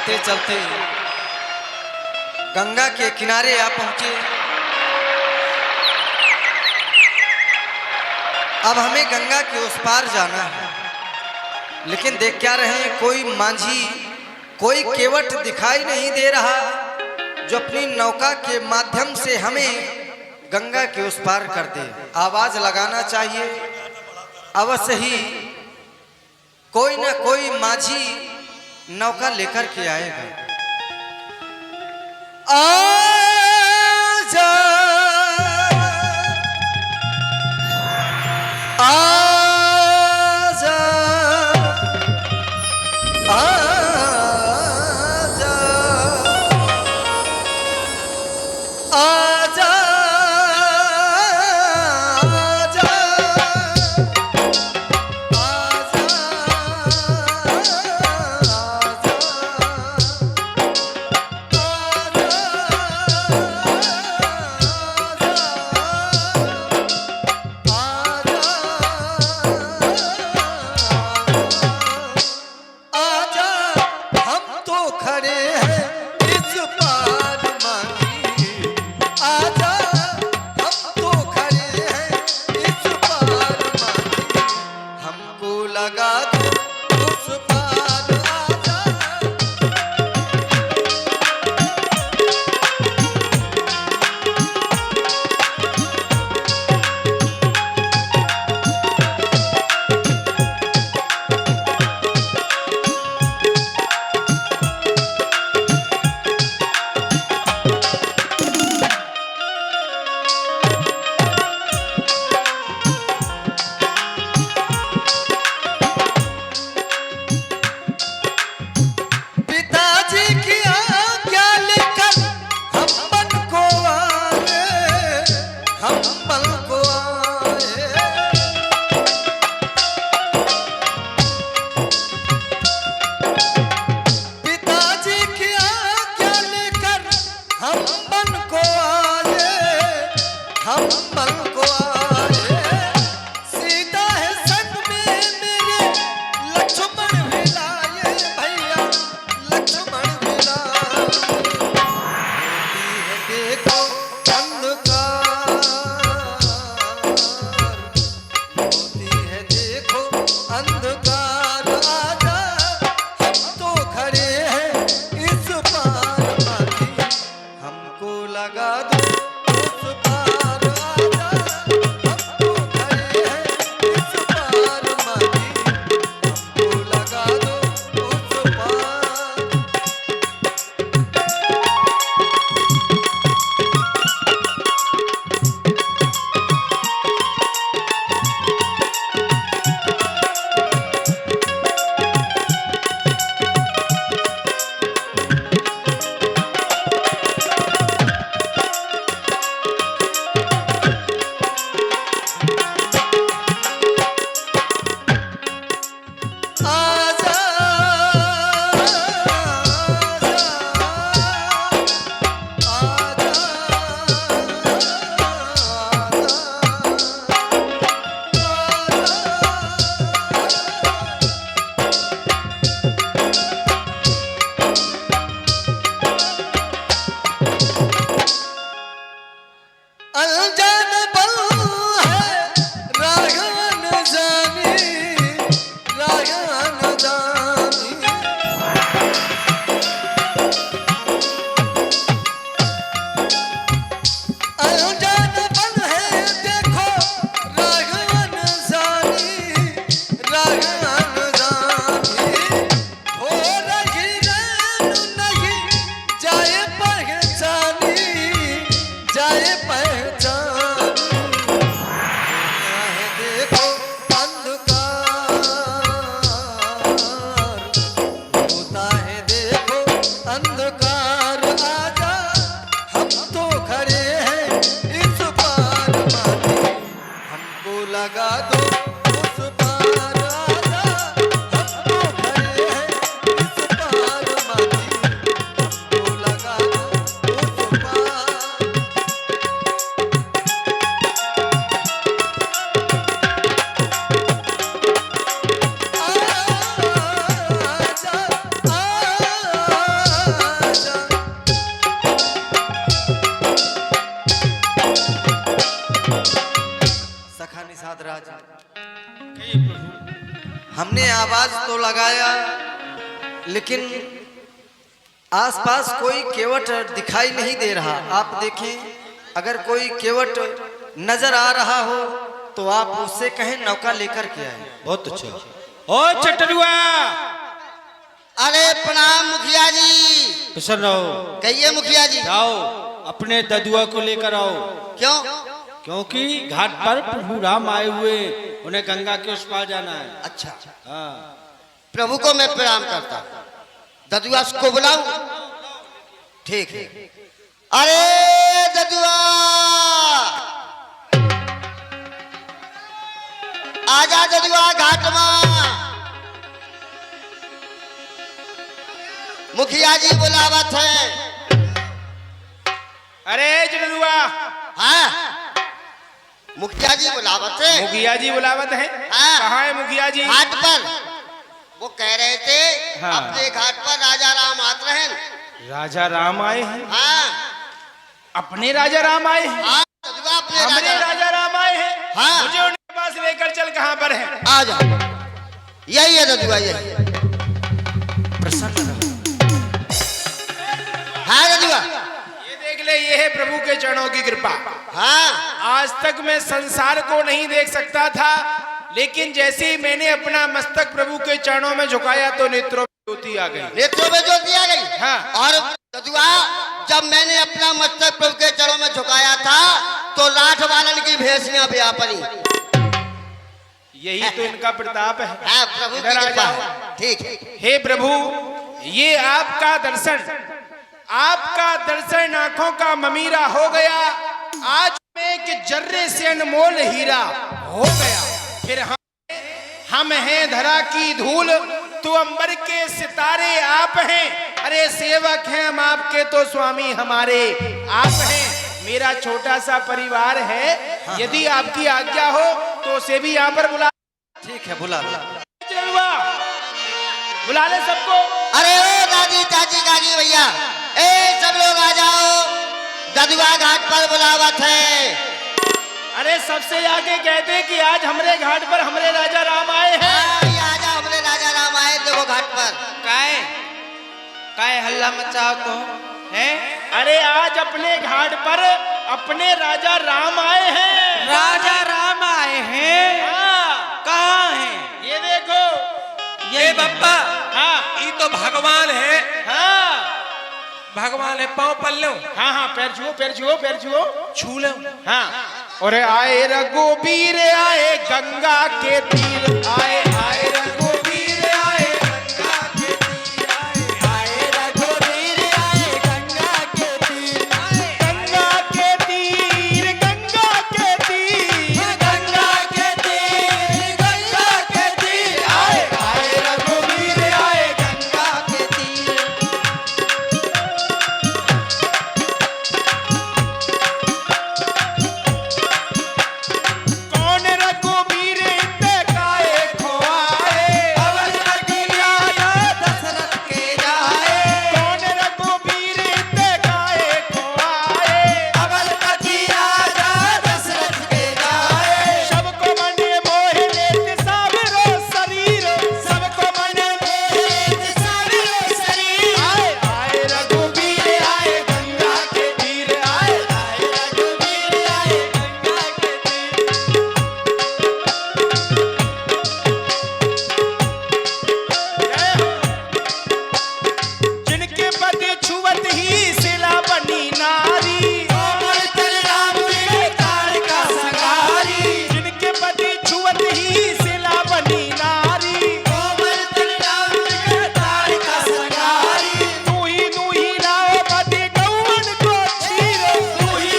चलते चलते गंगा के किनारे आ पहुंचे। अब हमें गंगा के उस पार जाना है, लेकिन देख क्या रहे हैं, कोई मांझी, कोई केवट दिखाई नहीं दे रहा जो अपनी नौका के माध्यम से हमें गंगा के उस पार कर दे। आवाज लगाना चाहिए, अवश्य ही कोई ना कोई माझी नौका लेकर के आएगा। आजा आजा आजा आजा लगा दो उस पार आजा। आवाज तो लगाया, लेकिन आसपास कोई केवट दिखाई नहीं दे रहा। आप देखें, अगर कोई केवट नजर आ रहा हो तो आप उससे कहें नौका लेकर के आए। बहुत अच्छा। ओ चटरुआ, अरे प्रणाम मुखिया जी। प्रसन्न रहो। कहिए मुखिया जी। जाओ अपने ददुआ को लेकर आओ। क्यों? क्योंकि घाट पर प्रभु राम आए हुए, उन्हें गंगा के उस पार जाना है। अच्छा, हाँ। प्रभु को मैं प्रणाम करता हूँ। ददुआ को बुलाऊं? ठीक है। अरे ददुआ, आजा ददुआ घाट में। मुखिया जी बुलावत है। अरे जडुआ, हाँ, मुखिया जी बुलावत है। मुखिया जी बुलावत है। हाँ। कहाँ है मुखिया जी? घाट पर। वो कह रहे थे हाँ। अपने घाट पर राजा राम आते हैं। राजा राम आए हैं? हाँ अपने राजा राम आए हैं? हाँ, ददुआ अपने हमरे राजा राम आए हैं? हाँ। मुझे उनके पास लेकर चल, कहाँ पर है? आ जाओ। यही है ददुआ, यही। प्रसन्न रहो। हाँ ददुआ। ये देख ले, ये है प्रभु के चरणों की कृपा। हाँ, आज तक मैं संसार को नहीं देख सकता था, लेकिन जैसे ही मैंने अपना मस्तक प्रभु के चरणों में झुकाया तो नेत्रों में ज्योति आ गई। नेत्रों में ज्योति आ गई। हाँ। और ददुआ, जब मैंने अपना मस्तक प्रभु के चरणों में झुकाया था तो लाठ वालन की भेषियां व्यापनी। यही तो इनका प्रताप है। हाँ, प्रभु की इधर आ कृपा जाओ। है। ठीक है। हे प्रभु, ये आपका दर्शन, आपका दर्शन आंखों का ममीरा हो गया। आज में एक जर्रे से अनमोल हीरा हो गया। फिर हम हैं धरा की धूल, तो अंबर के सितारे आप हैं। अरे सेवक हैं हम आपके, तो स्वामी हमारे आप हैं। मेरा छोटा सा परिवार है, यदि आपकी आज्ञा हो तो उसे भी यहाँ पर बुला। ठीक है, बुला लो। बुला ले सबको। अरे ओ दादी चाची काकी भैया, ए सब लोग आ जाओ। ददुआ घाट पर बुलावत है। अरे सबसे आगे कहते कि आज हमरे घाट पर हमरे राजा राम आए हैं। हाँ, ये आजा, हमरे राजा राम आए देखो घाट पर। काय हल्ला मचाओ तो हैं? अरे आज अपने घाट पर अपने राजा राम आए हैं। राजा राम आए हैं? हाँ। कहाँ हैं? ये देखो, ये बप्पा। हाँ, ये तो भगवान है। हाँ, भगवान है। पाँव पल्लो। हाँ, हाँ, पैर छुओ, पैर छुओ, पैर छुओ, छू लो। हाँ। और आए रघुबीर आए गंगा के तीर, आए आए रघुबीर आए गंगा के तीर, आए रघुबीर आए गंगा के तीर, गंगा के तीर, गंगा के तीर, गंगा के तीर, गंगा के तीर, आए आए रघुबीर आए गंगा के तीर। कौन रघुबीर इत्ते काए खोआए, अवध नगरी राजा दशरथ के जाए। कौन रघुबीर इत्ते काए खोआए, अवध नगरी राजा दशरथ के जाए। सबको मने मोह लेत सावरो शरीर, सबको मने मोह लेत सावरो शरीर। आए आए रघुबीर आए गंगा के तीर, आए आए रघुबीर आए गंगा के तीर। जिनके पद छुअत ही सिला बनी नारी, कोमल तन राम के तार का संगारी। जिनके पद छुअत ही सिला बनी नारी, कोमल तन राम के तार का संगारी। तू ही लाओ पद गौवन को छीरो, तू ही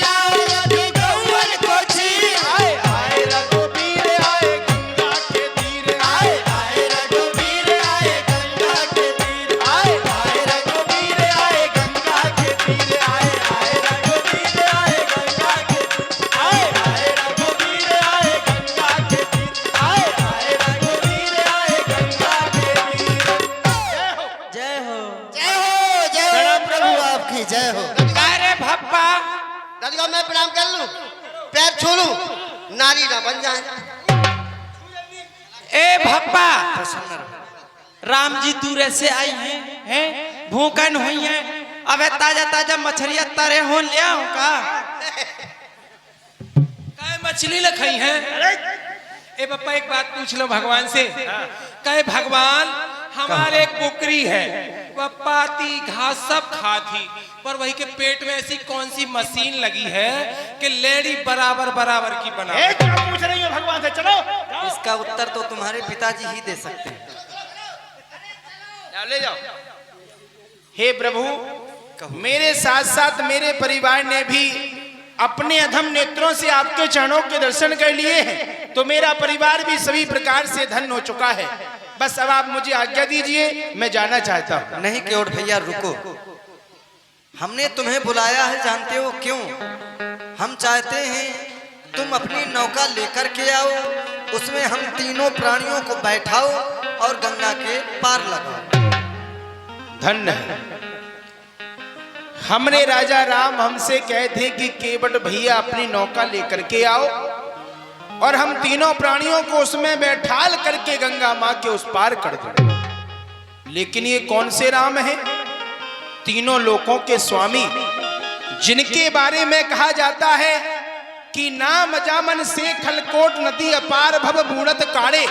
लाओ पद गौवन को छीरो। आए आए रघुबीर आए गंगा के तीर, आए आए रघुबीर आए गंगा के तीर, आए आए रघुबीर आए गंगा के तीर, आए आए रघुबीर आए गंगा के तीर, आए आए रघुबीर आए गंगा के तीर, आए आए रघुबीर आए गंगा के तीर। जय हो। जय हो। जय हो, जय हो प्रभु आपकी जय हो। अरे भप्पा, ददुआ मैं प्रणाम कर लूं, पैर छू लूं, नारी ना बन जाए। ए भप्पा, प्रसन्न रहो। राम जी दूर से आई हैं भूखन हुई हैं, अबे ताजा ताजा मछलियां तरे हो ले आऊं का? काय मछली लखाई हैं? ए पप्पा एक बात पूछ लो भगवान से, कहे भगवान हमारे एक कुकरी है, वह पाती घास सब खाती, पर वही के पेट में ऐसी कौन सी मशीन लगी है कि लेडी बराबर बराबर की बना? क्या पूछ रही हो भगवान से? चलो इसका उत्तर तो तुम्हारे पिताजी ही दे सकते हैं। ले जाओ। हे प्रभु, मेरे साथ साथ मेरे परिवार ने भी अपने अधम नेत्रों से आपके चरणों के दर्शन कर लिए हैं, तो मेरा परिवार भी सभी प्रकार से धन्य हो चुका है। बस अब आप मुझे आज्ञा दीजिए, मैं जाना चाहता हूँ। नहीं केवट भैया रुको, हमने तुम्हें बुलाया है जानते हो क्यों? हम चाहते हैं तुम अपनी नौका लेकर के आओ, उसमें हम तीनों प्राणियों को बैठाओ और गंगा के पार लगाओ। धन्य है। हमने राजा राम हमसे कहे थे कि केवट भैया अपनी नौका लेकर के आओ और हम तीनों प्राणियों को उसमें बैठाल करके गंगा मां के उस पार कर दो। लेकिन ये कौन से राम हैं? तीनों लोकों के स्वामी, जिनके बारे में कहा जाता है कि नाम जामन से खलकोट नदी अपार भव बूढ़त काड़े,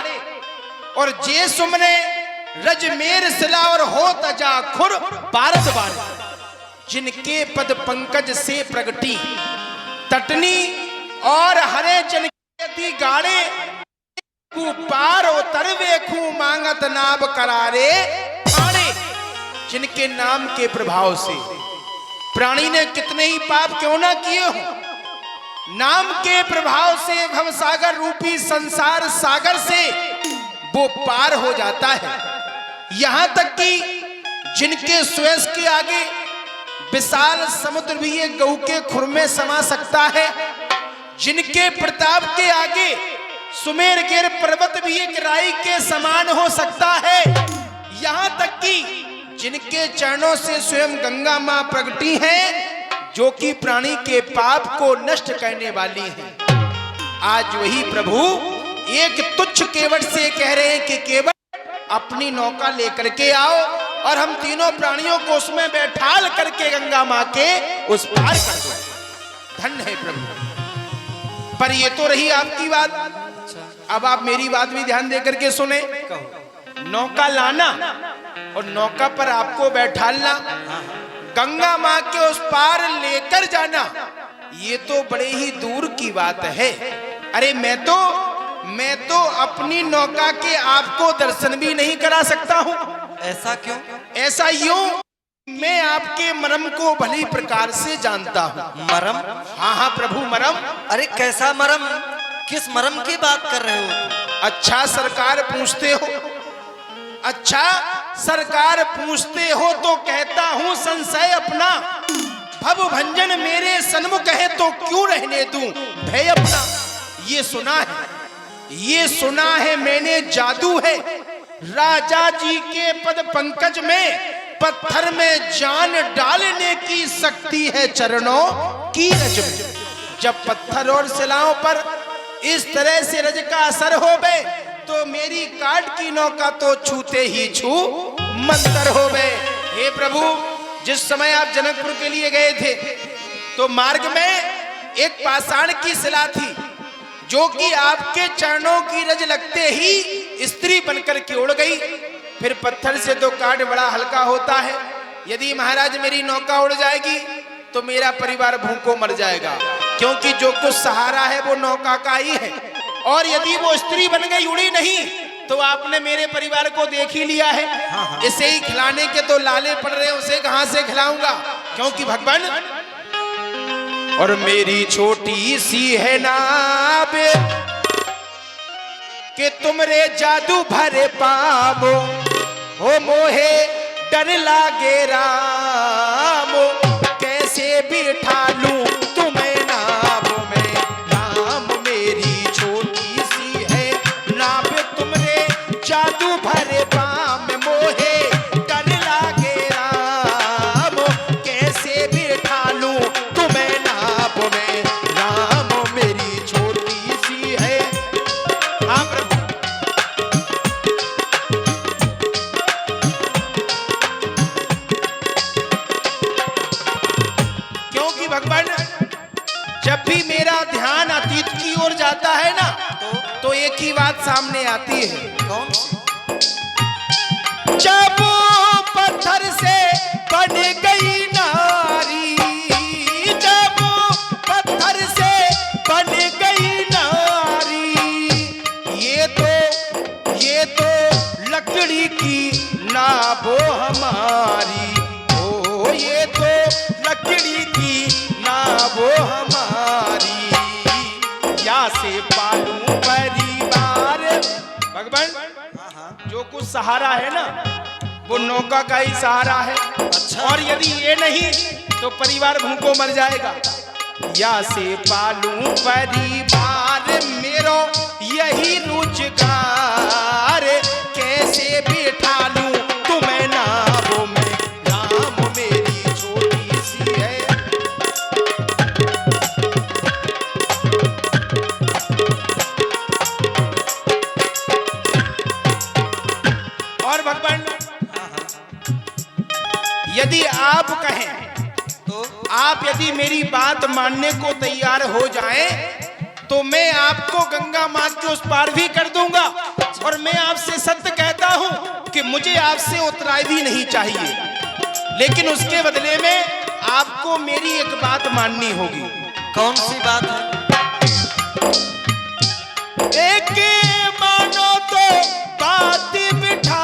और जे सुमने रजमेर सिला और हो तजा खुर पारद बार, जिनके पद पंकज से प्रगटी तटनी और हरे जन की गाड़े पार तरवे खू मांगत नाब करारे आने, जिनके नाम के प्रभाव से प्राणी ने कितने ही पाप क्यों ना किए हो, नाम के प्रभाव से भवसागर रूपी संसार सागर से वो पार हो जाता है। यहां तक कि जिनके सुयस के आगे विशाल समुद्र भी ये गऊ के खुर में समा सकता है, जिनके प्रताप के आगे सुमेर गिर पर्वत भी एक राई के समान हो सकता है, यहां तक कि जिनके चरणों से स्वयं गंगा मां प्रगटी हैं, जो कि प्राणी के पाप को नष्ट करने वाली हैं। आज वही प्रभु एक तुच्छ केवट से कह रहे हैं कि केवट अपनी नौका लेकर के आओ और हम तीनों प्राणियों को उसमें बैठाल करके गंगा मां के उस पार कर दो। धन्य है प्रभु। पर ये तो रही आपकी बात, अब आप मेरी बात भी ध्यान देकर के सुने। नौका लाना और नौका पर आपको बैठालना, गंगा मां के उस पार लेकर जाना, ये तो बड़े ही दूर की बात है। अरे मैं तो अपनी नौका के आपको दर्शन भी नहीं करा सकता हूं। ऐसा क्यों? ऐसा यूं, मैं आपके मरम को भली प्रकार से जानता हूं। मरम? हाँ हाँ प्रभु, मरम। अरे कैसा मरम? किस मरम की बात कर रहे हो? अच्छा सरकार पूछते हो, अच्छा सरकार पूछते हो तो कहता हूं संशय अपना, भव भंजन मेरे सन्मुख है तो क्यों रहने दूं भय अपना। ये सुना है मैंने जादू है, राजा जी के पद पंकज में पत्थर में जान डालने की शक्ति है चरणों की रज में। जब पत्थर और शिलाओं पर इस तरह से रज का असर हो गए तो मेरी काट की नौका तो छूते ही छू मंतर हो गए। हे प्रभु, जिस समय आप जनकपुर के लिए गए थे तो मार्ग में एक पाषाण की शिला थी, जो कि आपके चरणों की रज लगते ही स्त्री बनकर के उड़ गई। फिर पत्थर से तो काट बड़ा हल्का होता है, यदि महाराज मेरी नौका उड़ जाएगी तो मेरा परिवार भूखों मर जाएगा, क्योंकि जो कुछ सहारा है वो नौका का ही है। और यदि वो स्त्री बन गई, उड़ी नहीं, तो आपने मेरे परिवार को देख ही लिया है। इसे ही खिलाने के तो लाले पड़ रहे, उसे कहां से खिलाऊंगा, क्योंकि भगवान और मेरी छोटी सी है नाव कि तुमरे जादू भरे पावो, हो मोहे डर लागे रामो, कैसे बिठा लूं तुम्हें नाव में। नाम मेरी छोटी सी है नाव, तुमरे जादू भरे पाम, मोहे डर लागे रामो, कैसे बिठा लूं तुम्हें नाव में। नाम मेरी छोटी सी है। हाँ प्रभु, भगवान जब भी मेरा ध्यान अतीत की ओर जाता है ना तो एक ही बात सामने आती है। कौन? जब पत्थर से बन गई नारी, जब पत्थर से बन गई नारी, ये तो लकड़ी की ना वो हमारी, ओ ये तो लकड़ी की ना वो हमारी, या से पालूं परिवार। भगवान जो कुछ सहारा है ना वो नौका का ही सहारा है। अच्छा। और यदि ये नहीं तो परिवार भूखों मर जाएगा। या से पालूं परिवार मेरो यही रोजगार, कैसे बिठा लूं तुम्हें नावों में, नाम मेरी छोटी सी है। और भगवान यदि आप कहें तो आप यदि मेरी बात मानने को तैयार हो जाएं तो मैं आपको गंगा माँ के उस पार भी कर दूंगा। और मैं आपसे सत्य कहता हूं कि मुझे आपसे उतराई भी नहीं चाहिए, लेकिन उसके बदले में आपको मेरी एक बात माननी होगी। कौन सी बात है? एक मानो तो बात बिठा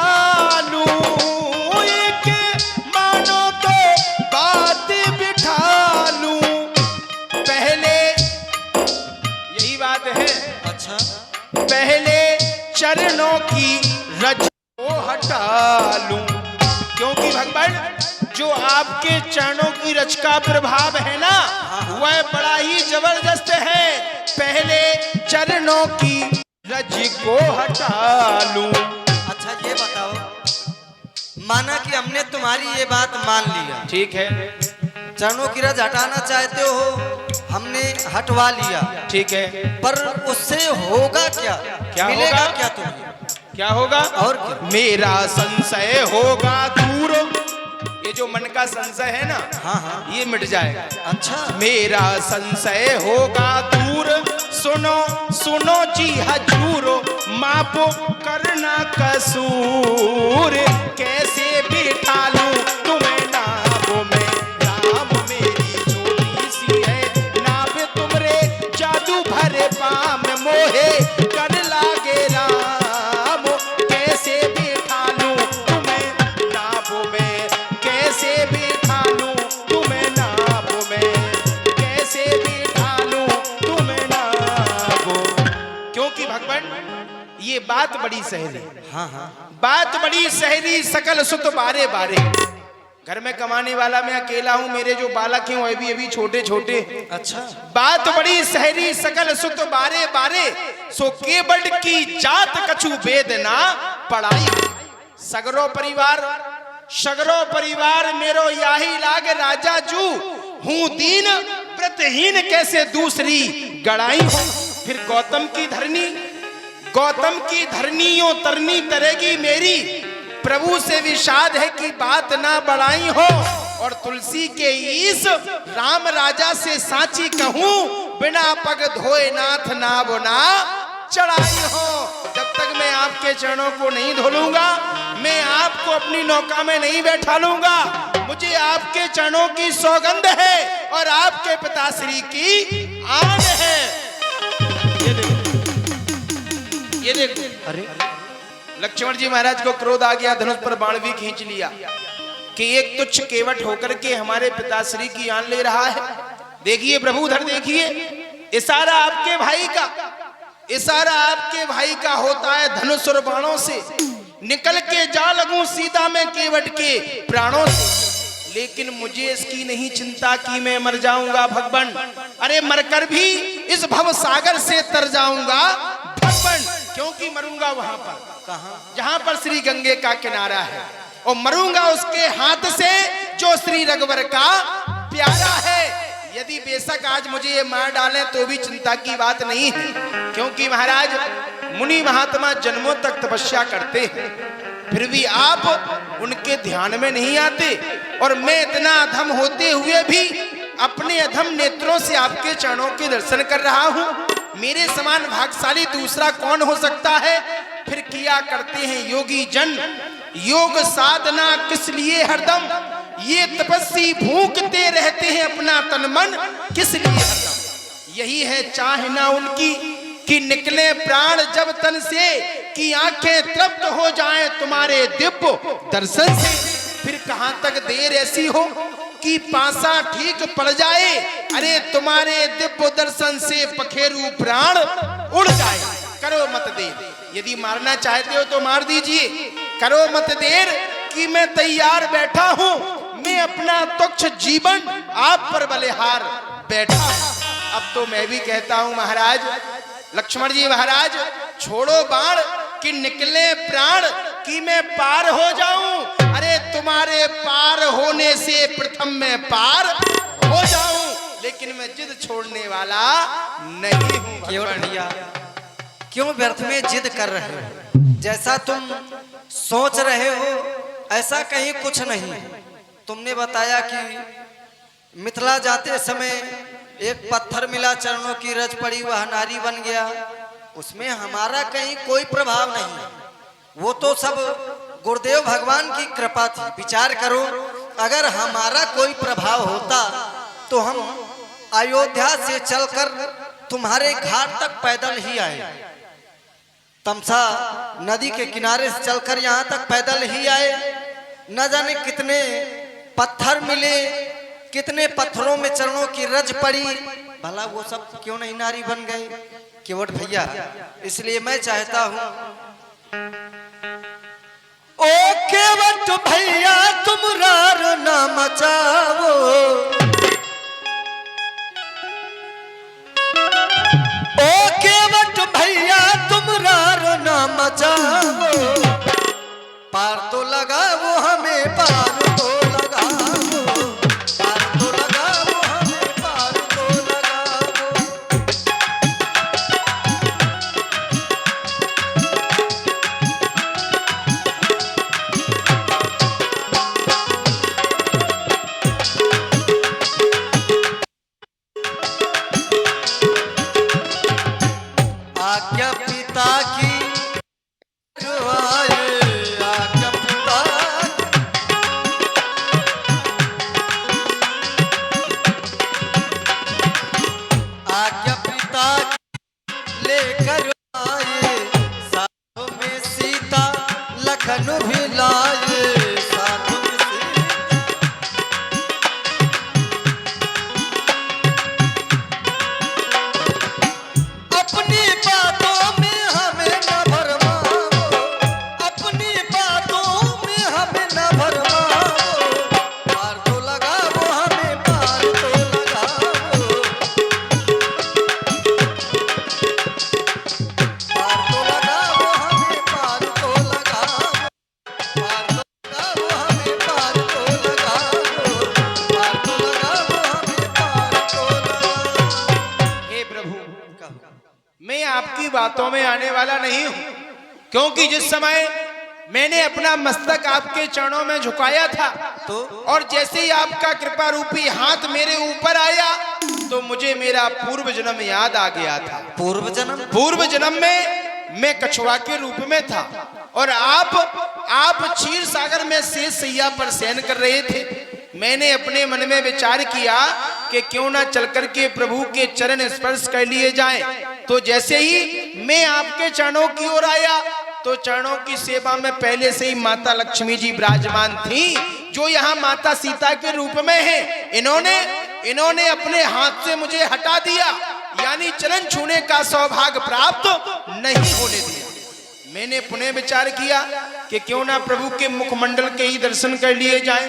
लूं, एक मानो तो बात बिठा लूं, पहले यही बात है। अच्छा। पहले चरणों की रज को हटा लूं, क्योंकि भगवान जो आपके चरणों की रज का प्रभाव है ना वह बड़ा ही जबरदस्त है। पहले चरणों की रज को हटा लूं। अच्छा ये बताओ, माना कि हमने तुम्हारी ये बात मान लिया, ठीक है, चरणों की रज हटाना चाहते हो, हमने हटवा लिया, ठीक है, पर उससे होगा क्या? क्या मिलेगा होगा? क्या तुम्हें? क्या होगा? और क्या? मेरा संशय होगा दूर, ये जो मन का संशय है ना, हाँ हाँ, ये मिट जाएगा। अच्छा। मेरा संशय होगा दूर, सुनो सुनो जी हजूर, मापो करना कसूर, कैसे बिठा लूं तुम्हें नावों में, नाव मेरी छोटी सी है, नाव तुमरे जादू भरे पाम मोहे कर लागे राम, कैसे बिठा लूं तुम्हें नावों में, कैसे बिठा लूं तुम्हें नावों में, कैसे बिठा लूं तुम्हें नावों। क्योंकि भगवान ये बात बड़ी सहेली, हाँ हाँ, बात बड़ी सहेली, सकल सुत बारे बारे। घर में कमाने वाला मैं अकेला हूँ, मेरे जो बालक हैं वो अभी छोटे छोटे। अच्छा। बात बड़ी सहरी सकल सुत बारे बारे, सो केवल की जात कछु वेद ना पढ़ाई। सगरो परिवार मेरो याही लाग राजा जू, हूँ दीन व्रतहीन कैसे दूसरी गड़ाई हो। फिर गौतम की धरनियों तरनी तरेगी मेरी, प्रभु से विषाद है कि बात ना बढ़ाई हो। और तुलसी के ईस राम राजा से साची कहूं, बिना पग धोए नाथ नाव ना चढ़ाई हो। जब तक मैं आपके चरणों को नहीं धोलूंगा, मैं आपको अपनी नौका में नहीं बैठा लूंगा। मुझे आपके चरणों की सौगंध है और आपके पिताश्री की आन है। ये देखो, अरे लक्ष्मण जी महाराज को क्रोध आ गया, धनुष पर बाण भी खींच लिया कि एक तुच्छ केवट होकर के हमारे पिताश्री की आन ले रहा है। देखिए प्रभु उधर देखिए, इशारा आपके भाई का होता है धनुष और बाणों से। निकल के जा लगूं सीधा मैं केवट के प्राणों से, लेकिन मुझे इसकी नहीं चिंता कि मैं मर जाऊंगा भगवान। अरे मरकर भी इस भव सागर से तर जाऊंगा भगवान, क्योंकि मरूंगा वहां पर, कहाँ? जहां पर श्री गंगे का किनारा है, और मरूंगा उसके हाथ से जो श्री रघुवर का प्यारा है। यदि बेशक आज मुझे ये मार डालें तो भी चिंता की बात नहीं है, क्योंकि महाराज मुनि महात्मा जन्मों तक तपस्या करते हैं, फिर भी आप उनके ध्यान में नहीं आते। और मैं इतना अधम होते हुए भी अपने अधम नेत्रों से आपके चरणों के दर्शन कर रहा हूँ। मेरे समान भाग्यशाली दूसरा कौन हो सकता है। फिर किया करते हैं योगी जन योग साधना किस लिए हरदम, ये तपस्वी भूखते रहते हैं अपना तन मन किस लिए हरदम। यही है चाहना उनकी कि निकले प्राण जब तन से, कि आंखें तृप्त हो जाएं तुम्हारे दिव्य दर्शन से। फिर कहां तक देर ऐसी हो कि पासा ठीक पड़ जाए, अरे तुम्हारे दिव्य दर्शन से पखेरु प्राण उड़ जाए। करो मत देर, यदि मारना चाहते हो तो मार दीजिए, करो मत देर कि मैं तैयार बैठा हूं। मैं अपना तुच्छ जीवन आप पर बलिहार बैठा हूं। अब तो मैं भी कहता हूं महाराज लक्ष्मण जी, महाराज छोड़ो बाण कि निकले प्राण कि मैं पार हो जाऊं। अरे तुम्हारे पार होने से प्रथम मैं पार हो जाऊं, लेकिन मैं जिद छोड़ने वाला नहीं हूं। क्यों भैया, क्यों व्यर्थ में जिद कर रहे हो? जैसा तुम सोच रहे हो ऐसा कहीं कुछ नहीं। तुमने बताया कि मिथिला जाते समय एक पत्थर मिला, चरणों की रज पड़ी, वह नारी बन गया। उसमें हमारा कहीं कोई प्रभाव नहीं, वो तो सब गुरुदेव भगवान की कृपा थी। विचार करो, अगर हमारा कोई प्रभाव होता तो हम अयोध्या से चलकर तुम्हारे घाट तक पैदल ही आए। तमसा नदी के किनारे से चलकर यहाँ तक पैदल ही आए। न जाने कितने पत्थर मिले, कितने पत्थरों में चरणों की रज पड़ी, भला वो सब क्यों नहीं नारी बन गए? केवट भैया, इसलिए मैं चाहता हूं, ओ केवट भैया तुम रार ना मचाओ, ओ केवट भैया तुम रार ना मचाओ। पार तो लगाओ हमें, पार तो लगाओ, पार तो लगाओ हमें, पार तो लगाओ। आज्ञा पिता की जो आए, आज्ञा पिता, आज्ञा पिता लेकर आए, साथ में सीता लखन भी लाए, साथ में अपनी बातों में हमें न भरमाओ, अपनी बातों में हमें न भरमाओ। पार तो लगाओ हमें, पार तो लगाओ, पार तो लगाओ हमें, पार तो लगाओ, पार तो लगाओ हमें, पार तो लगाओ, पार तो लगाओ हमें, पार तो लगाओ। हे प्रभु, मैं आपकी बातों में आने वाला नहीं हूं, क्योंकि जिस समय मैंने अपना मस्तक आपके चरणों में झुकाया था तो और जैसे ही आपका कृपा रूपी हाथ मेरे ऊपर आया तो मुझे मेरा पूर्व जन्म याद आ गया था। पूर्व जन्म में मैं कछुआ के रूप में था और आप क्षीर सागर में शेष सैया पर शयन कर रहे थे। मैंने अपने मन में विचार किया कि क्यों ना चलकर के प्रभु के चरण स्पर्श कर लिए जाएं। तो जैसे ही मैं आपके चरणों की ओर आया तो चरणों की सेवा में पहले से ही माता लक्ष्मी जी विराजमान थी, जो यहाँ माता सीता के रूप में है। इन्होंने अपने हाथ से मुझे हटा दिया, यानी चरण छूने का सौभाग्य प्राप्त नहीं होने दिया। मैंने पुनः विचार किया कि क्यों ना प्रभु के मुखमंडल के ही दर्शन कर लिए जाएं।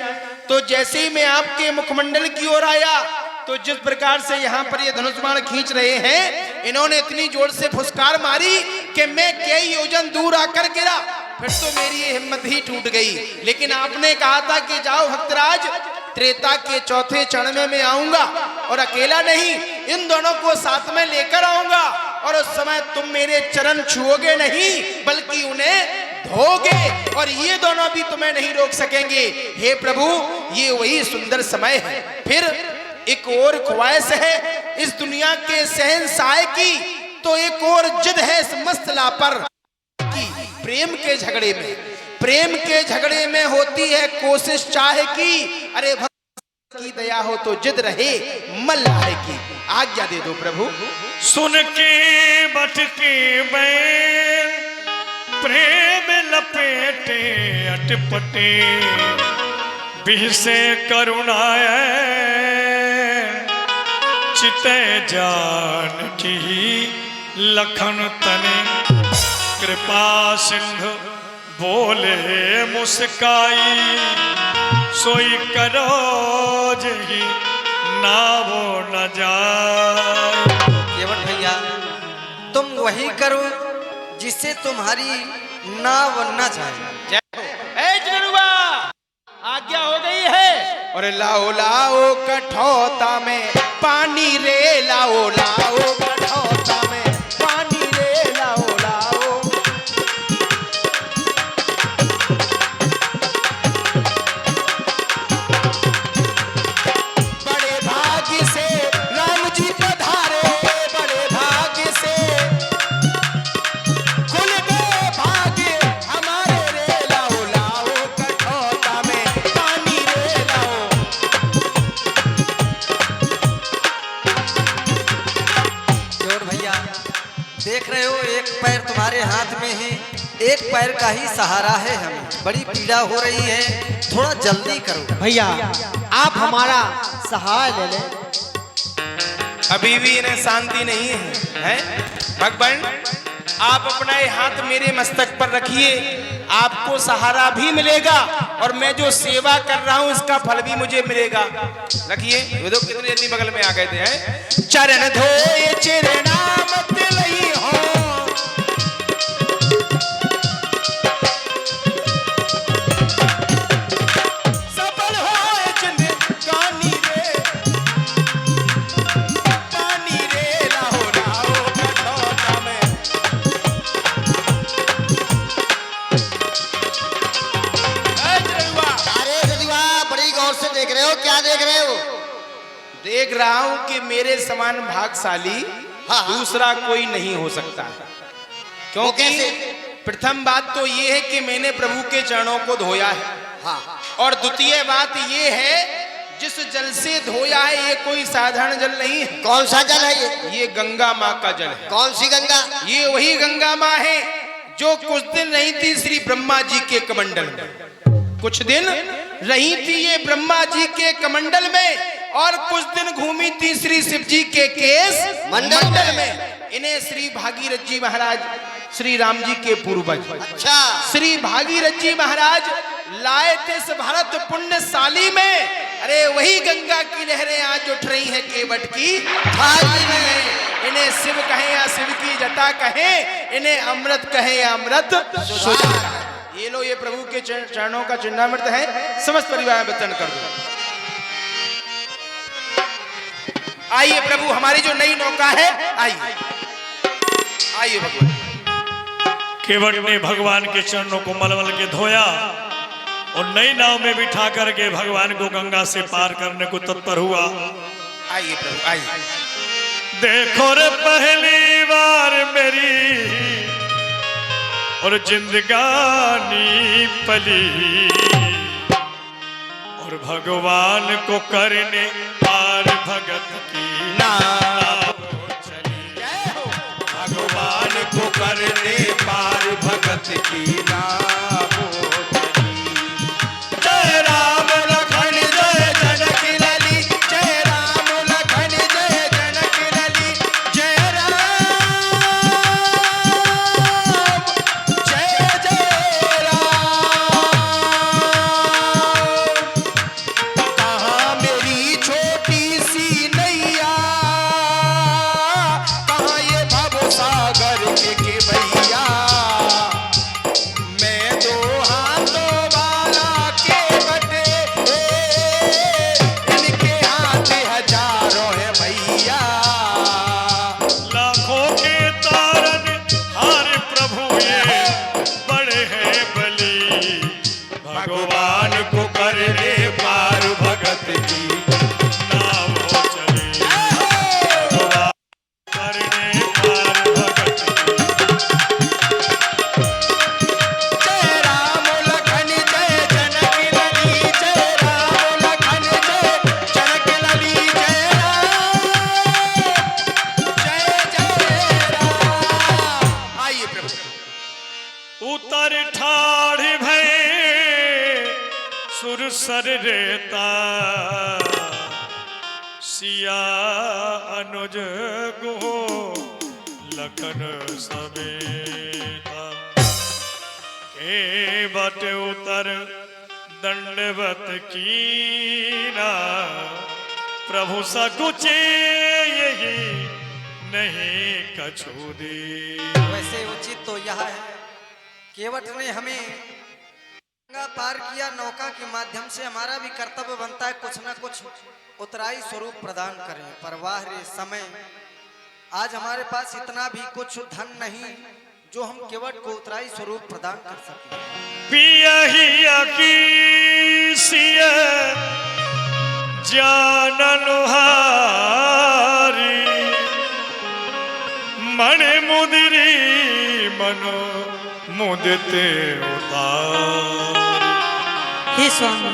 तो जैसे ही मैं आपके मुखमंडल की ओर आया तो जिस प्रकार से यहाँ पर ये धनुष बाण खींच रहे हैं, इन्होंने इतनी जोर से फुसकार मारी कि मैं कई योजन दूर आकर गिरा। फिर तो मेरी ये हिम्मत ही टूट गई। लेकिन आपने कहा था कि जाओ भक्तराज, त्रेता के चौथे चरण में मैं आऊंगा और अकेला नहीं, इन दोनों को साथ में लेकर आऊंगा और उस समय तुम मेरे चरण छुओगे नहीं बल्कि उन्हें धोगे और ये दोनों भी तुम्हें नहीं रोक सकेंगे। हे प्रभु, ये वही सुंदर समय है। फिर एक और ख्वाहिश है इस दुनिया के शहंशाह की, तो एक और जिद है इस मस्त लापर की। प्रेम के झगड़े में, प्रेम के झगड़े में होती है कोशिश चाहे की, अरे भक्त की दया हो तो जिद रहे मल्लाह की। आज्ञा दे दो प्रभु। सुन के बटके बैल प्रेम लपेटे अटपटे, बिहसे करुणाए चिते जानकी, लखन तने कृपा सिंधु बोले मुस्काई, सोई करो जही नावो न जाए। केवट भैया तुम वही करो जिससे तुम्हारी नाव न जाए। ए जनरुआ, आज्ञा हो गई है। और लाओ लाओ कठौता में पानी रे, लाओ लाओ कठौता में पानी रे, लाओ लाओ। बड़े भाग्य से राम जी पधारे, बड़े भाग्य से खुल गए भाग्य हमारे रे, लाओ लाओ कठौता में पानी रे, लाओ। केवट भैया देख रहे हो एक पैर तुम्हारे हाथ में है, एक पैर का ही सहारा है, हमें बड़ी पीड़ा हो रही है, थोड़ा जल्दी करो। भैया आप हमारा सहाय ले लें। अभी भी इन्हें शांति नहीं है, हैं? भगवान आप अपना ये हाथ मेरे मस्तक पर रखिए, आपको सहारा भी मिलेगा और मैं जो सेवा कर रहा हूं इसका फल भी मुझे मिलेगा। रखिए। ये देखो कितनी जल्दी बगल में आ गए थे, हैं? चरण धोए चिरनामत लई हो, सफल होए जिंदगानी रे, पानी रे, लाओ लाओ कठौता में। ए जरुआ, अरे सजीवा बड़ी गौर से देख रहे हो, क्या देख रहे हो? देख रहा हूं कि मेरे समान भागशाली हाँ, हाँ। दूसरा कोई नहीं हो सकता, वो क्योंकि कैसे? प्रथम बात तो ये है कि मैंने प्रभु के चरणों को धोया है, हाँ, और द्वितीय बात ये है जिस जल से धोया है ये कोई साधारण जल नहीं है, कौन सा जल है ये? ये गंगा माँ का जल है। कौन सी गंगा? ये वही गंगा माँ है जो कुछ दिन रही थी श्री ब्रह्मा जी के कमंडल में, कुछ दिन रही थी ये ब्रह्मा जी के कमंडल में, और कुछ दिन घूमी थी श्री शिव जी के केस मंडल में। इन्हें श्री भागीरथ जी महाराज श्री राम जी के पूर्वज अच्छा, श्री भागीरथ जी महाराज लाए थे इस भारत पुण्यशाली में। अरे वही गंगा की लहरें आज उठ रही हैं केवट की थाली में। इन्हें शिव कहें या शिव की जटा कहें, इन्हें अमृत कहें या अमृत सुधा। ये लो, ये प्रभु के चरणों का चिन्हामृत है, समस्त परिवार में वितरण कर दो। आइए प्रभु, हमारी जो नई नौका है, आइए आइए भगवान। केवट ने भगवान के चरणों को मलमल के धोया और नई नाव में बिठा करके भगवान को गंगा से पार करने को तत्पर हुआ। आइए प्रभु आइए। देखो रे पहली बार मेरी और जिंदगानी पली, और भगवान को करने पार भगत की नाव चली। भगवान को करने पार भगत की नाव चली। जय राम लखन जय जनक लली, जय राम लखन जय जनक लली, जय राम जय जय राम। कहाँ मेरी छोटी सी नैया, कहाँ ये भव सागर के भैया। मैं दो हाथों वाला केवट, इनके हाथ हजारों है भैया। लाखों के तारन हार प्रभु ये बड़े हैं बली। भगवान को करने पार भगत की नाव सर रेता सिया अनुज गुहो लखन समेता के बट उतर दंडवत कीना प्रभु सकुचे यही नहीं कछु दे। वैसे उचित तो यह है, केवट ने हमें गंगा पार किया, नौका के माध्यम से हमारा भी कर्तव्य बनता है कुछ न कुछ उतराई स्वरूप प्रदान करें। पर वाह रे समय, आज हमारे पास इतना भी कुछ धन नहीं जो हम केवट को उतराई स्वरूप प्रदान कर सकें। पिया ही अकीसिय जाननुहारी मन मुदरी मनो मुदते उतार। हे स्वामी,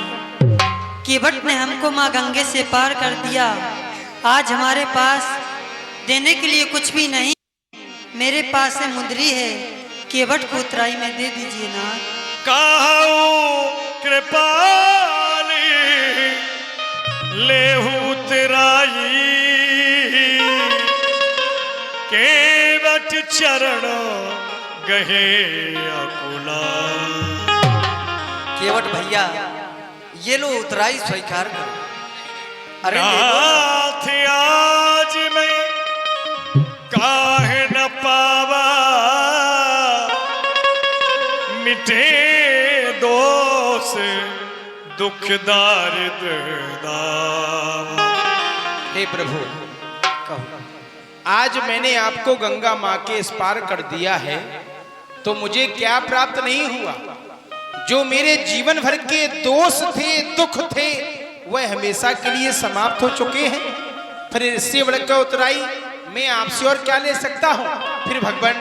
केवट ने हमको माँ गंगे से पार कर दिया। आज हमारे पास देने के लिए कुछ भी नहीं, मेरे पास है मुंदरी है, केवट को उतराई में दे दीजिए ना। काहू कृपाली लेहू उतराई केवट चरण गहे अकुला। केवट भैया ये लो उतराई स्वीकार करो। अरे नाथ आज मैं काहे न पावा मिटे दोष दुख दारिद दावा। हे प्रभु, आज मैंने आपको गंगा माँ के इस पार कर दिया है तो मुझे क्या प्राप्त नहीं हुआ? जो मेरे जीवन भर के दोष थे, दुख थे, वह हमेशा के लिए समाप्त हो चुके हैं। फिर इससे बढ़कर उतराई मैं आपसे और क्या ले सकता हूँ? फिर भगवान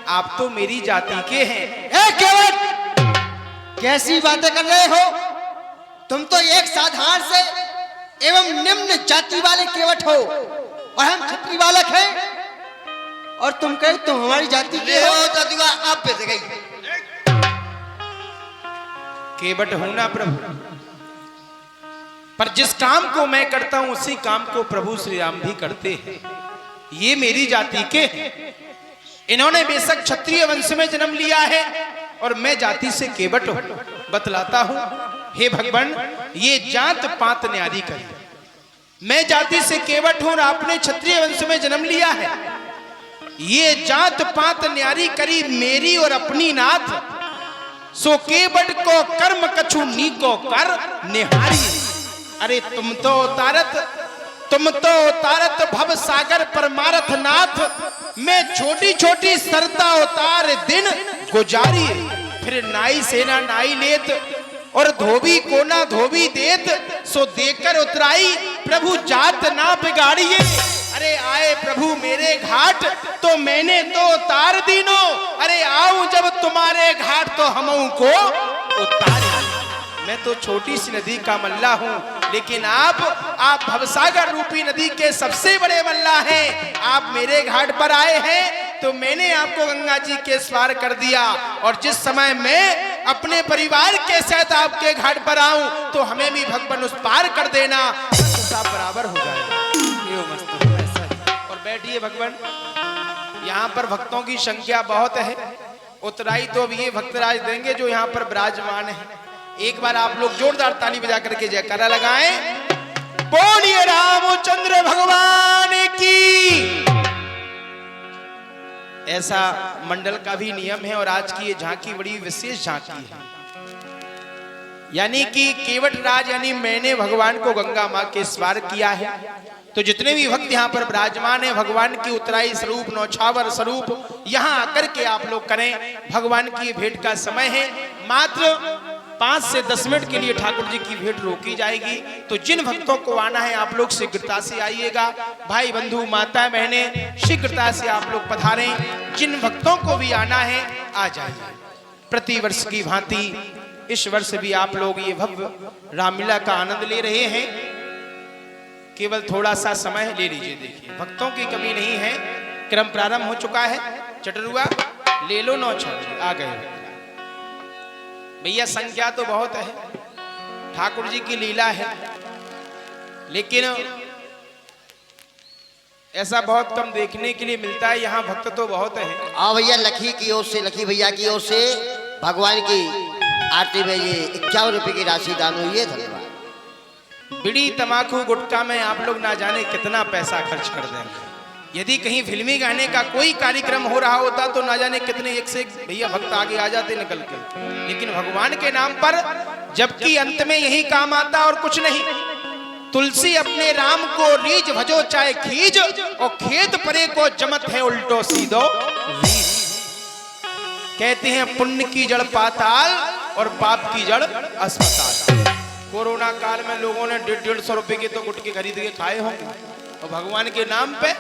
आप तो मेरी जाति के हैं। ए केवट, कैसी बातें कर रहे हो? तुम तो एक साधारण से एवं निम्न जाति वाले केवट हो और हम क्षत्रिय बालक हैं, और तुम कहे तुम हमारी जाति के हो। ददुआ आप पे गई केवट हूं ना प्रभु, पर जिस काम को मैं करता हूं उसी काम को प्रभु श्री राम भी करते हैं। ये मेरी जाति के हैं। इन्होंने बेशक क्षत्रिय वंश में जन्म लिया है और मैं जाति से केवट हूं। बतलाता हूं, हे भगवान, ये जात पात न्यारी करी। मैं जाति से केवट हूं और आपने क्षत्रिय वंश में जन्म लिया है। ये जात पात न्यारी करी मेरी और अपनी नाथ, सो केवट को कर्म कछु नी को कर निहारी। अरे तुम तो उतारत भव सागर परमारथ नाथ, मैं छोटी छोटी सरता उतार दिन गुजारी। फिर नाई सेना नाई लेत और धोबी को ना धोबी देत, सो देकर उतराई प्रभु जात ना बिगाड़िए। अरे आए प्रभु मेरे घाट तो मैंने तो उतार दीनो, अरे आऊं जब तुम्हारे घाट तो हमों को उतारी। मैं तो छोटी सी नदी का मल्ला हूं, लेकिन आप भवसागर रूपी नदी के सबसे बड़े मल्ला हैं। आप मेरे घाट पर आए हैं तो मैंने आपको गंगा जी के स्वार कर दिया, और जिस समय मैं अपने परिवार के साथ आपके घाट पर आऊं तो हमें भी भगवान उस पार कर देना, सब बराबर हो जाएगा। और बैठिए भगवान, यहाँ पर भक्तों की संख्या बहुत है। उतराई तो अब ये भक्तराज देंगे जो यहाँ पर विराजमान है। एक बार आप लोग जोरदार ताली बजा करके जयकारा लगाएं। बोलिए रामचंद्र भगवान की। ऐसा मंडल का भी नियम है और आज की ये झांकी बड़ी विशेष झांकी है। यानी कि केवट राज यानी मैंने भगवान को गंगा माँ के स्वार किया है, तो जितने भी भक्त यहाँ पर विराजमान है भगवान की उतराई स्वरूप नौछावर स्वरूप यहाँ आकर के आप लोग करें। भगवान की भेंट का समय है, मात्र 5 से 10 मिनट के लिए ठाकुर जी की भेंट रोकी जाएगी। तो जिन भक्तों को आना है आप लोग शीघ्रता से आइएगा। भाई बंधु माता बहने शीघ्रता से आप लोग पधारें। जिन भक्तों को भी आना है आ जाइए। प्रतिवर्ष की भांति इस वर्ष भी आप लोग ये भव्य रामलीला का आनंद ले रहे हैं। केवल थोड़ा सा समय ले लीजिए। देखिए भक्तों की कमी नहीं है, क्रम प्रारंभ हो चुका है। चटरुआ ले लो, 9 आ गए भैया। संख्या तो बहुत है, ठाकुर जी की लीला है, लेकिन ऐसा बहुत कम देखने के लिए मिलता है। यहाँ भक्त तो बहुत है। आओ भैया, लखी की ओर से, लखी भैया की ओर से भगवान की आरती में ये 51 रुपए की राशि दान हुई है। धन्यवाद। बीड़ी तमाकू गुटखा में आप लोग ना जाने कितना पैसा खर्च कर देंगे। यदि कहीं फिल्मी गाने का कोई कार्यक्रम हो रहा होता तो ना जाने कितने एक से एक भैया भक्त आगे आ जाते निकल के, लेकिन भगवान के नाम पर जबकि अंत में यही काम आता और कुछ नहीं। तुलसी अपने राम को रीझ भजो चाहे खीज, और खेत परे को जमत है उल्टो सीधो रीझ। कहते हैं पुण्य की जड़ पाताल और पाप की जड़ अस्पताल। कोरोना काल में लोगों ने 150 रुपए के तो गुटके खरीद के खाए होंगे, और भगवान के नाम पे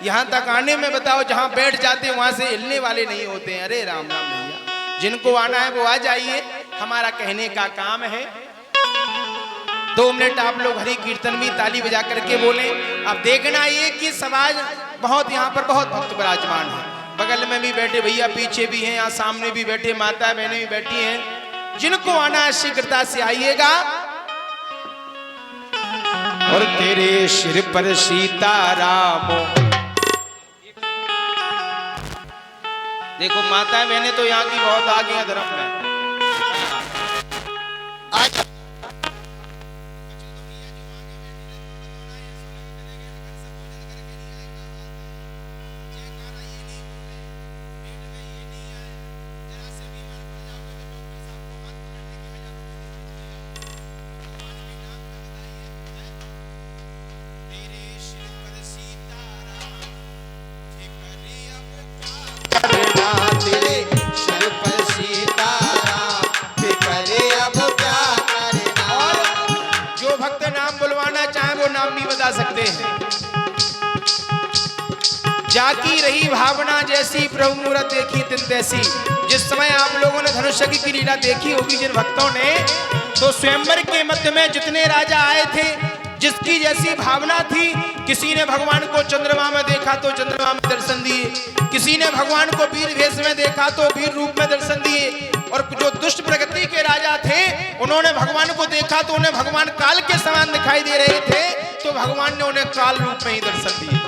यहाँ तक आने में बताओ, जहाँ बैठ जाते वहां से हिलने वाले नहीं होते हैं। अरे राम राम भैया, जिनको आना है वो आ जाइए, हमारा कहने का काम है। 2 मिनट आप लोग हरि कीर्तन में ताली बजा करके बोले। अब देखना ये कि समाज बहुत यहाँ पर बहुत भक्त विराजमान है। बगल में भी बैठे भैया, पीछे भी हैं, यहाँ सामने भी बैठे माता बहनें भी बैठी हैं। जिनको आना है शीघ्रता से आइएगा। और तेरे सिर पर सीताराम, देखो माता बहनें तो यहाँ की बहुत आगे हैं धर्म में। सकते हैं। जाकी रही भावना जैसी प्रभु मूरत देखी तिन तैसी। जिस समय आप लोगों ने धनुष्य की लीला देखी होगी जिन भक्तों ने, तो स्वयंवर के मध्य में जितने राजा आए थे, जिसकी जैसी भावना थी, किसी ने भगवान को चंद्रमा में देखा तो चंद्रमा में दर्शन दिए, किसी ने भगवान को वीर वेश में देखा तो वीर रूप में दर्शन दिए, और जो दुष्ट प्रगति के राजा थे उन्होंने भगवान को देखा तो उन्हें भगवान काल के समान दिखाई दे रहे थे, तो भगवान ने उन्हें काल रूप में ही दर्शन दिए।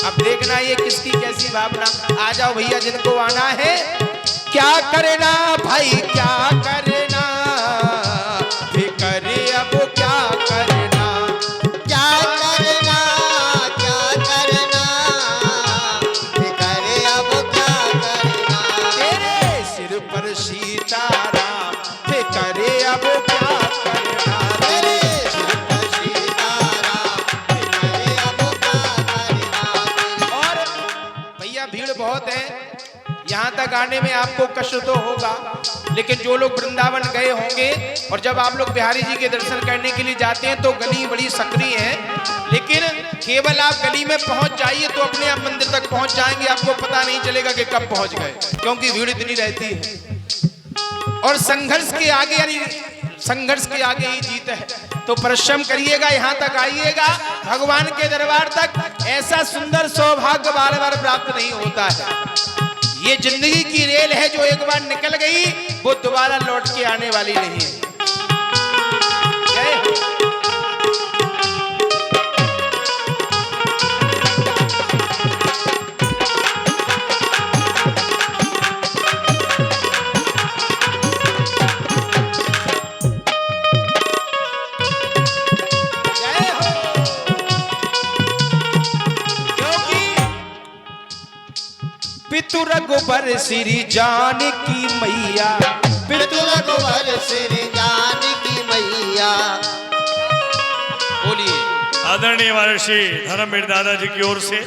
अब देखना ये किसकी कैसी भावना। आ जाओ भैया, जिनको आना है। क्या करना भाई क्या करना, करे अब क्या करना, क्या करना, क्या करना, करे अब क्या करना। तेरे सिर पर सीताराम, करे अब क्या करना। तेरे सिर पर सीताराम, करे अब क्या करना। और भैया भीड़ बहुत है, यहाँ तक आने में आपको कष्ट तो होगा, लेकिन जो लोग वृंदावन गए होंगे और जब आप लोग बिहारी जी के दर्शन करने के लिए जाते हैं तो गली बड़ी सक्रिय है, लेकिन केवल आप गली में पहुंच जाइए तो अपने आप मंदिर तक पहुंच जाएंगे, आपको पता नहीं चलेगा कि कब पहुंच गए, क्योंकि भीड़ इतनी रहती है। और संघर्ष के आगे, यानी संघर्ष के आगे ही जीत है। तो परिश्रम करिएगा, यहाँ तक आइएगा, भगवान के दरबार तक। ऐसा सुंदर सौभाग्य बार बार प्राप्त नहीं होता है। ये जिंदगी की रेल है, जो एक बार निकल गई वो दोबारा लौट के आने वाली नहीं है। जय हो। जय हो। क्योंकि पितु रघुबर श्री जानकी मैया, पितु रघुबर श्री जानकी मैया। बोलिए। आदरणीय महर्षि धर्मवीर दादाजी की ओर से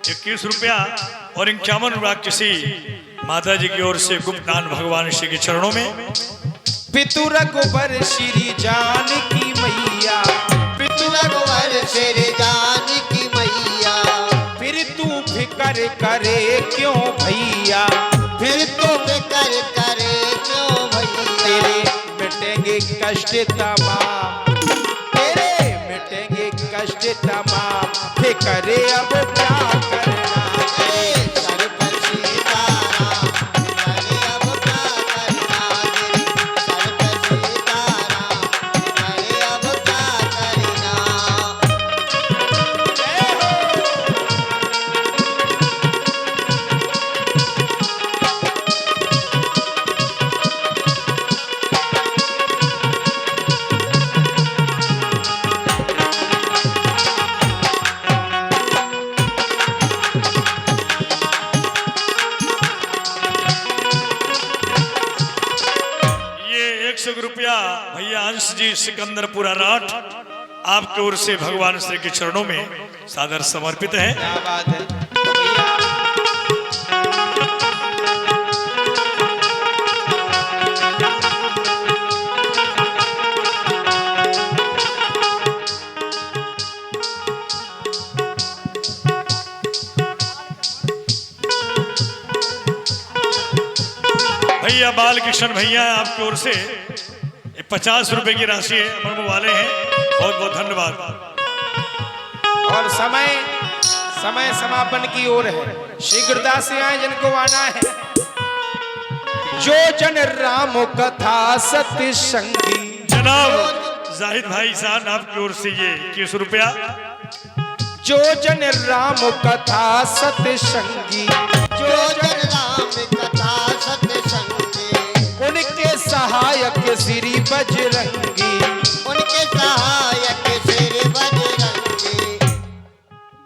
21 रुपया और 51 राक्षसी माता जी की ओर से गुप्त दान भगवान श्री के चरणों में। पितु रघुबर श्री जानकी मैया, पितु रघुबर श्री जानकी मैया। फिर तू फिकर करे क्यों भैया, फिर तो फिकर करे क्यों भैया। तेरे मिटेंगे कष्ट तमाम, तेरे मिटेंगे कष्ट तमाम। फिकर अब क्या करना। तेरे सर पर सीताराम, करे अब क्या करना। तेरे सर पर सीताराम, जी सिकंदरपुरा राठ आपकी ओर से भगवान श्री के चरणों में सादर समर्पित है। क्या बात है। तो भैया भैया बालकृष्ण भैया आपकी ओर से 50 रुपए की राशि है अमर वाले हैं, बहुत बहुत धन्यवाद। और समय समापन की ओर है। शीघ्रता से आए जिनको आना है। जो जन राम कथा सत्य संगी। जनाब जाहिद भाई साहब आपकी ओर से ये 21 रुपया। जो जन राम कथा सत्य संगी। जो जन राम कथा सत्य संगी, उनके सहायक श्री बजरंगी। उनके सहायक Shri Bajrangi.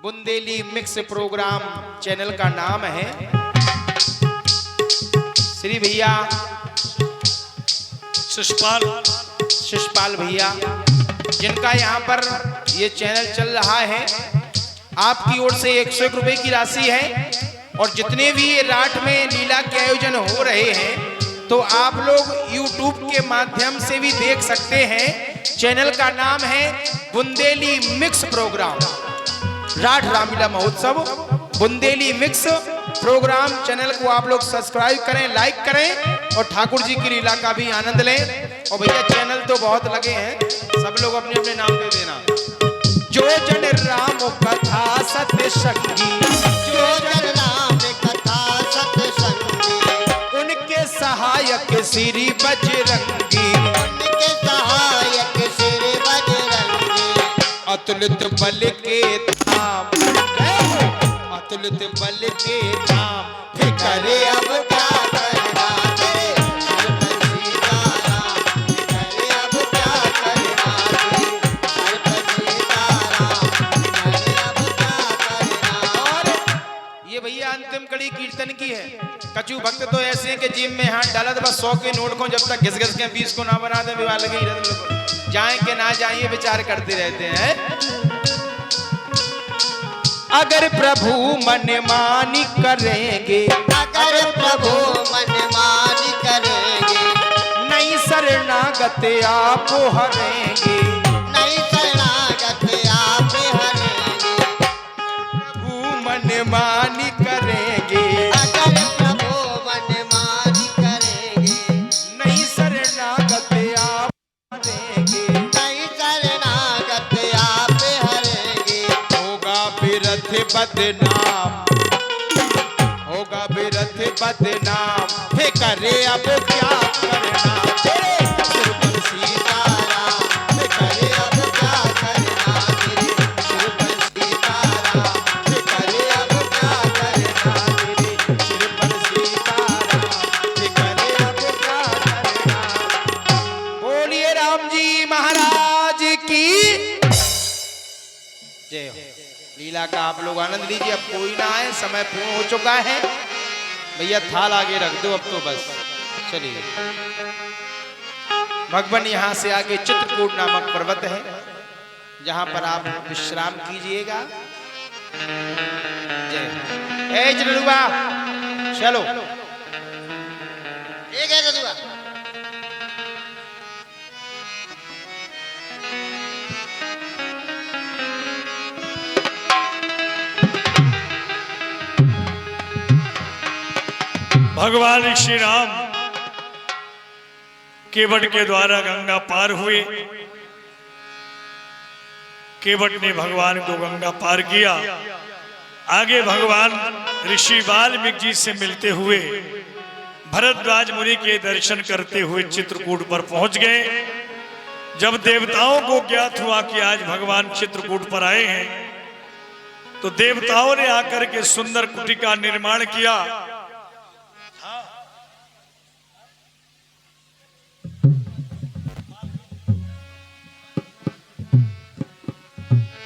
Bundeli mix programme channel का नाम है। श्री भैया शिषपाल भैया जिनका यहाँ पर ये चैनल चल रहा है, आपकी ओर से 101 रुपए की राशि है। और जितने भी ये राठ में लीला के आयोजन हो रहे हैं तो आप लोग YouTube के माध्यम से भी देख सकते हैं। चैनल का नाम है बुंदेली मिक्स प्रोग्राम राठ रामलीला महोत्सव। बुंदेली मिक्स प्रोग्राम चैनल को आप लोग सब्सक्राइब करें, लाइक करें और ठाकुर जी की लीला का भी आनंद लें। और भैया चैनल तो बहुत लगे हैं, सब लोग अपने अपने नाम दे देना। जो जन राम कथा सत्य संगी। जो जन राम कथा सत्य संगी, उनके सहायक श्री बजरंगी। उनके सहायक श्री बजरंगी। अतुलित बल के धाम, अतुलित बल के धाम। करे अब क्या करना तेरे सिर पर सीताराम। करे अब क्या करना तेरे सिर पर सीताराम। करे अब क्या करना। और ये भैया अंतिम कड़ी कीर्तन की है। कछु भक्त तो ऐसे हैं कि जेब में हाथ डाला तो बस 100 के नोट को जब तक घिस घिस के 20 को ना बना दे विवाह लगे जाए कि ना जाए ये विचार करते रहते हैं। अगर प्रभु मन मानी करेंगे, अगर प्रभु मनमानी करेंगे, नहीं शरणागत आप हरेंगे। नहीं शरणागत आप हरेंगे। प्रभु मन मानी करेंगे, अगर प्रभु मनमानी करेंगे, नहीं शरणागत आप हरेंगे। नहीं शरणागत आप हरेंगे। होगा बिरथ बदनाम, होगा बिरथ बदनाम। हे करे अब क्या करना तेरे सिर पर सीताराम। हे करे अब क्या करना तेरे सिर पर सीताराम। हे करे अब क्या करना तेरे सिर पर सीताराम। हे करे अब क्या करना। बोलिए राम जी महाराज की जय हो। लीला का आप लोग आनंद लीजिए। अब कोई ना आए, समय पूर्ण हो चुका है। भैया थाल आगे रख दो अब तो बस। चलिए भगवान यहाँ से आगे चित्रकूट नामक पर्वत है जहाँ पर आप विश्राम कीजिएगा। जय ए जरुआ चलो। ठीक है रजुआ। भगवान श्री राम केवट के द्वारा गंगा पार हुए। केवट ने भगवान को गंगा पार किया। आगे भगवान ऋषि वाल्मीकि जी से मिलते हुए भरद्वाज मुनि के दर्शन करते हुए चित्रकूट पर पहुंच गए। जब देवताओं को ज्ञात हुआ कि आज भगवान चित्रकूट पर आए हैं तो देवताओं ने आकर के सुंदर कुटी का निर्माण किया।